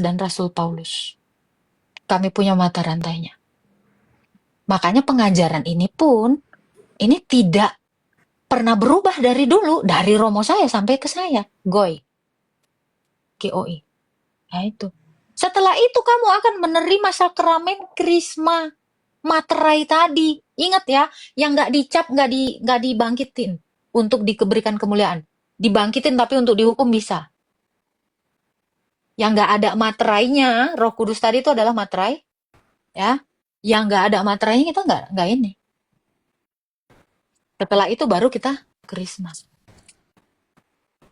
dan Rasul Paulus. Kami punya mata rantainya. Makanya pengajaran ini pun, ini tidak pernah berubah dari dulu, dari romo saya sampai ke saya, Goy. GOI. Nah itu. Setelah itu kamu akan menerima sakramen krisma materai tadi. Ingat ya, yang nggak dicap, nggak dibangkitin untuk diberikan kemuliaan. Dibangkitin tapi untuk dihukum bisa. Yang nggak ada materainya, Roh Kudus tadi itu adalah materai, ya. Yang nggak ada materainya kita nggak ini. Setelah itu baru kita krisma.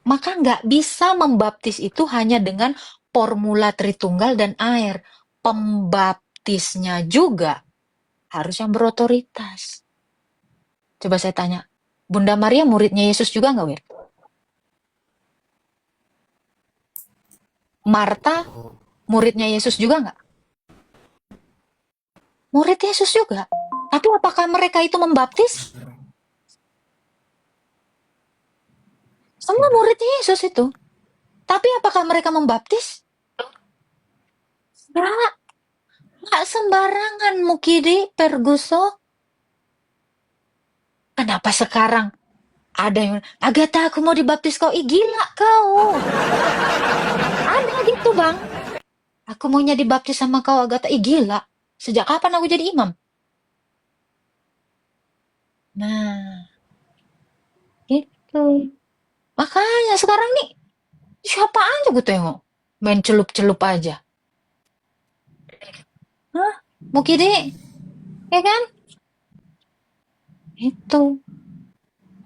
Maka nggak bisa membaptis itu hanya dengan formula Tritunggal dan air. Pembaptisnya juga harus yang berotoritas. Coba saya tanya, Bunda Maria muridnya Yesus juga nggak, Wir? Marta muridnya Yesus juga nggak? Murid Yesus juga. Tapi apakah mereka itu membaptis? Semua muridnya Yesus itu. Tapi apakah mereka membaptis? Nggak sembarangan, Mukidi, Perguso. Kenapa sekarang ada yang, Agatha aku mau dibaptis kau, ih gila kau. Ada gitu bang. Aku maunya dibaptis sama kau Agatha, ih gila. Sejak kapan aku jadi imam? Nah, gitu. Makanya sekarang nih, siapa aja gue tengok. Main celup-celup aja. Hah? Mukidi? Ya kan? Itu.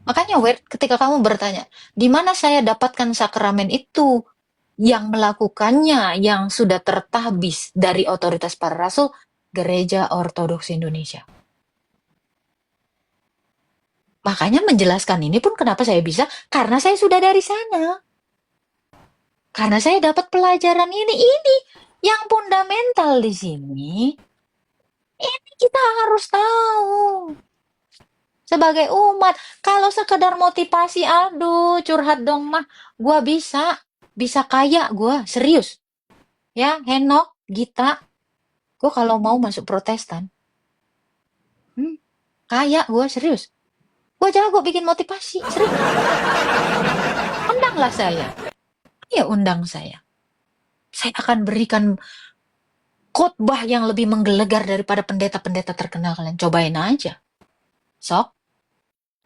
Makanya, Wed, ketika kamu bertanya, di mana saya dapatkan sakramen itu? Yang melakukannya, yang sudah tertahbis dari otoritas para rasul, Gereja Ortodoks Indonesia. Makanya menjelaskan ini pun kenapa saya bisa, karena saya sudah dari sana. Karena saya dapat pelajaran ini yang fundamental di sini. Ini kita harus tahu. Sebagai umat, kalau sekedar motivasi, aduh, curhat dong mah, gua bisa kaya gua, serius. Ya, Henok, Gita, gua kalau mau masuk Protestan, kaya gua, serius. Gua jago bikin motivasi, serius. Undanglah saya. Ya, undang saya. Saya akan berikan khotbah yang lebih menggelegar daripada pendeta-pendeta terkenal kalian. Cobain aja. Sok,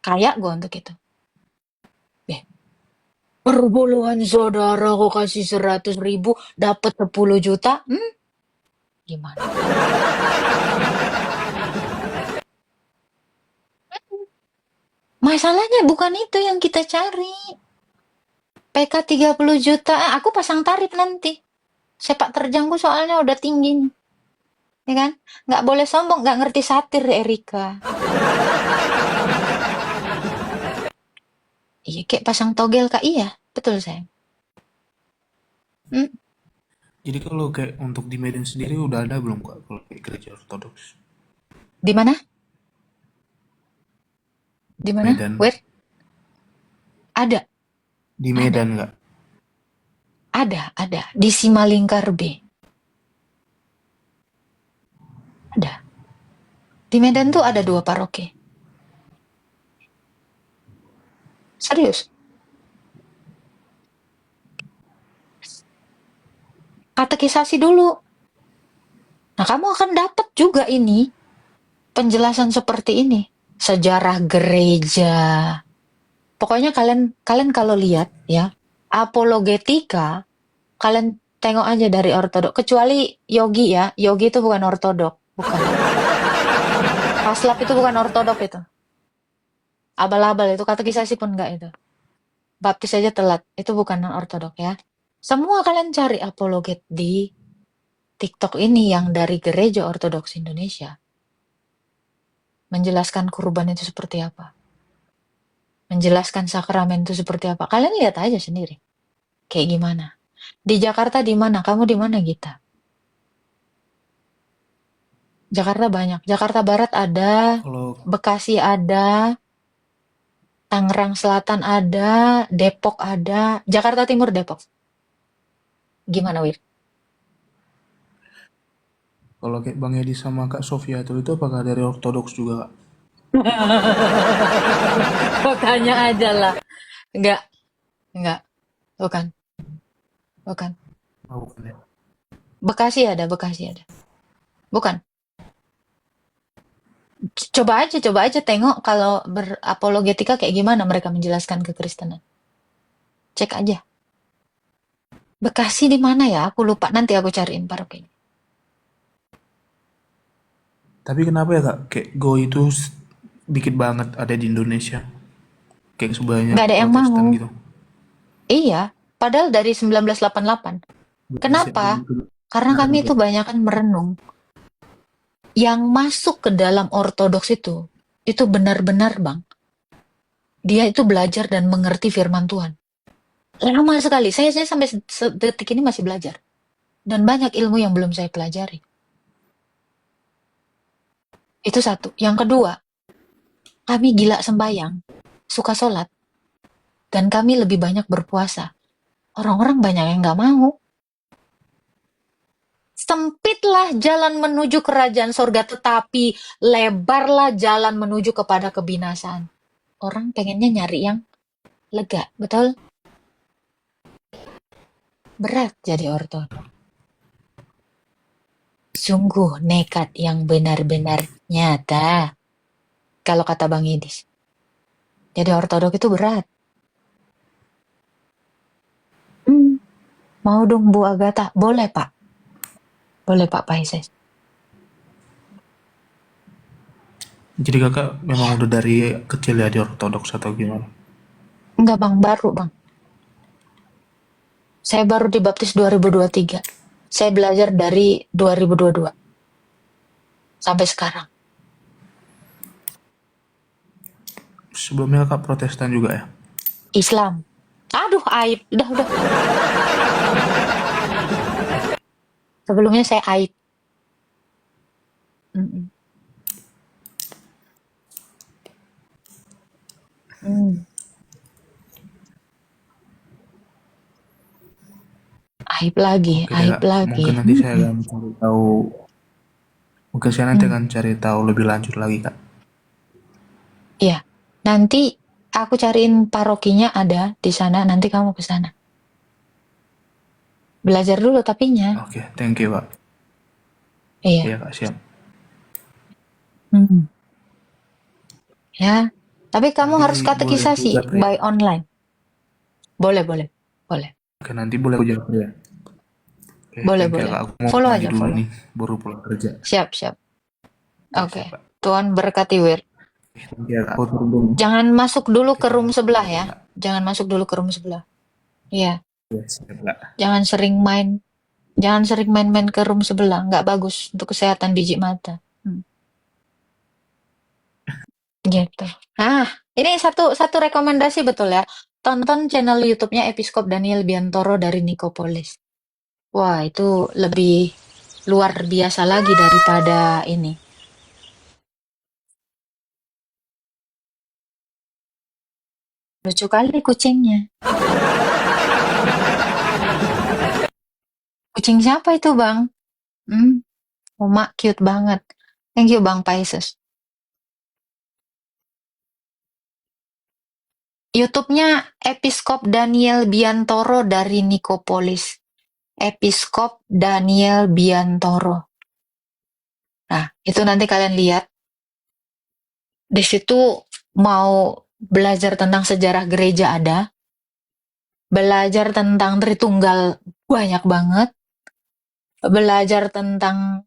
kaya gua untuk itu. Perpuluhan saudara kok kasih 100.000 dapat 10 juta? Gimana? Masalahnya bukan itu yang kita cari. PK 30 juta, aku pasang tarif nanti. Sepak terjangku soalnya udah tinggi nih. Ya kan? Nggak boleh sombong, nggak ngerti satir Erika. Iya, kayak pasang togel kak, iya. Betul sayang. Jadi kalau kayak untuk di Medan sendiri udah ada belum Kak kalau kayak gereja ortodoks? Di mana? Di mana? Medan. Where? Ada, Di ada, Medan nggak? ada. Di Simalingkar B. Ada. Di Medan tuh ada 2 paroki. Serius. Katekisasi dulu. Nah, kamu akan dapat juga ini penjelasan seperti ini. Sejarah gereja. Pokoknya kalian kalau lihat ya, apologetika, kalian tengok aja dari ortodok. Kecuali Yogi ya. Yogi itu bukan ortodok, bukan. Paslap itu bukan ortodok itu. Abal-abal itu katekisasi pun enggak itu. Baptis aja telat. Itu bukan ortodok ya. Semua kalian cari apologet di TikTok ini yang dari Gereja Ortodoks Indonesia. Menjelaskan kurban itu seperti apa. Menjelaskan sakramen itu seperti apa. Kalian lihat aja sendiri. Kayak gimana. Di Jakarta di mana? Kamu di mana, Gita? Jakarta banyak. Jakarta Barat ada, Kalau Bekasi ada, Tangerang Selatan ada, Depok ada, Jakarta Timur Depok. Gimana, Wir? Kalau kayak Bang Edi sama Kak Sofia itu apakah dari ortodoks juga, Kak? Kok tanya aja lah. Enggak, enggak. Bukan, bukan. Oh, bukan ya. Bekasi ada, Bekasi ada. Bukan. Coba aja tengok kalau berapologetika kayak gimana mereka menjelaskan kekristenan. Cek aja. Bekasi di mana ya? Aku lupa. Nanti aku cariin parokinya. Tapi kenapa ya Kak, kayak Go itu dikit banget ada di Indonesia, kayak sebanyak Nggak ada yang Protestan mau. gitu. Iya, padahal dari 1988. Berarti Kenapa? Karena kenapa kami tuh, itu Kak? banyak kan merenung. Yang masuk ke dalam ortodoks itu benar-benar Bang. Dia itu belajar dan mengerti firman Tuhan. Lama sekali. Saya sampai detik ini masih belajar. Dan banyak ilmu yang belum saya pelajari. Itu satu. Yang kedua, kami gila sembahyang, suka sholat, dan kami lebih banyak berpuasa. Orang-orang banyak yang nggak mau. Sempitlah jalan menuju kerajaan sorga, tetapi lebarlah jalan menuju kepada kebinasaan. Orang pengennya nyari yang lega, betul? Berat jadi ortodok. Sungguh nekat yang benar-benar nyata. Kalau kata Bang Idis. Jadi ortodok itu berat. Mau dong Bu Agatha? Boleh Pak. Boleh Pak Paises. Jadi Kakak memang udah dari kecil ya di ortodoks atau gimana? Enggak Bang, baru Bang. Saya baru dibaptis 2023. Saya belajar dari 2022 sampai sekarang. Sebelumnya Kakak Protestan juga ya? Islam. Aduh, aib. Udah. Sebelumnya saya aib. Mm-mm. Hmm. Aib lagi, Oke deh aib Kak, lagi. mungkin nanti saya akan cari tahu, mungkin saya nanti Hmm. akan cari tahu lebih lanjut lagi Kak. Iya. Nanti aku cariin parokinya ada di sana, nanti kamu ke sana. Belajar dulu tapinya. Oke, thank you Kak. Iya. Iya Kak, siap. Hmm. Ya. Tapi kamu Nanti harus boleh aku katekisasi japri ya? by online. Boleh, boleh. Boleh. Oke, nanti boleh aku japri ya? Oke, Boleh, thank you ya boleh. Kak. Aku mau Follow mandi aja, dulu follow. nih, baru pulang kerja. Siap, siap. Oke, Oke. siap Kak. Tuhan berkati Wir. Thank you ya Kak. Aku turun dulu. Jangan masuk dulu Oke, ke thank room you. sebelah Oke ya. Kak. Jangan masuk dulu ke room sebelah. Iya. Iya, siap Kak. Jangan sering main. Jangan sering main-main ke room sebelah. Nggak bagus untuk kesehatan biji mata. Gitu. Ah, ini satu rekomendasi betul ya. Tonton channel YouTube-nya Episkop Daniel Biantoro dari Nikopolis. Wah, itu lebih luar biasa lagi daripada ini. Lucu kali kucingnya. Kucing siapa itu, Bang? Hmm, Uma cute banget. Thank you, Bang Paises. YouTube-nya Episkop Daniel Biantoro dari Nikopolis. Episkop Daniel Biantoro. Nah, itu nanti kalian lihat. Di situ mau belajar tentang sejarah gereja ada, belajar tentang Tritunggal banyak banget, belajar tentang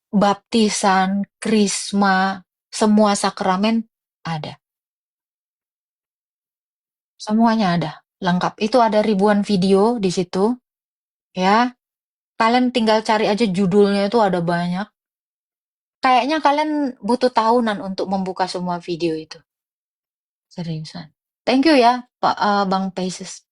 baptisan, krisma, semua sakramen ada. Semuanya ada, lengkap. Itu ada ribuan video di situ, ya. Kalian tinggal cari aja judulnya itu ada banyak. Kayaknya kalian butuh tahunan untuk membuka semua video itu. Seriusan. Thank you ya, Pak Bang Paises.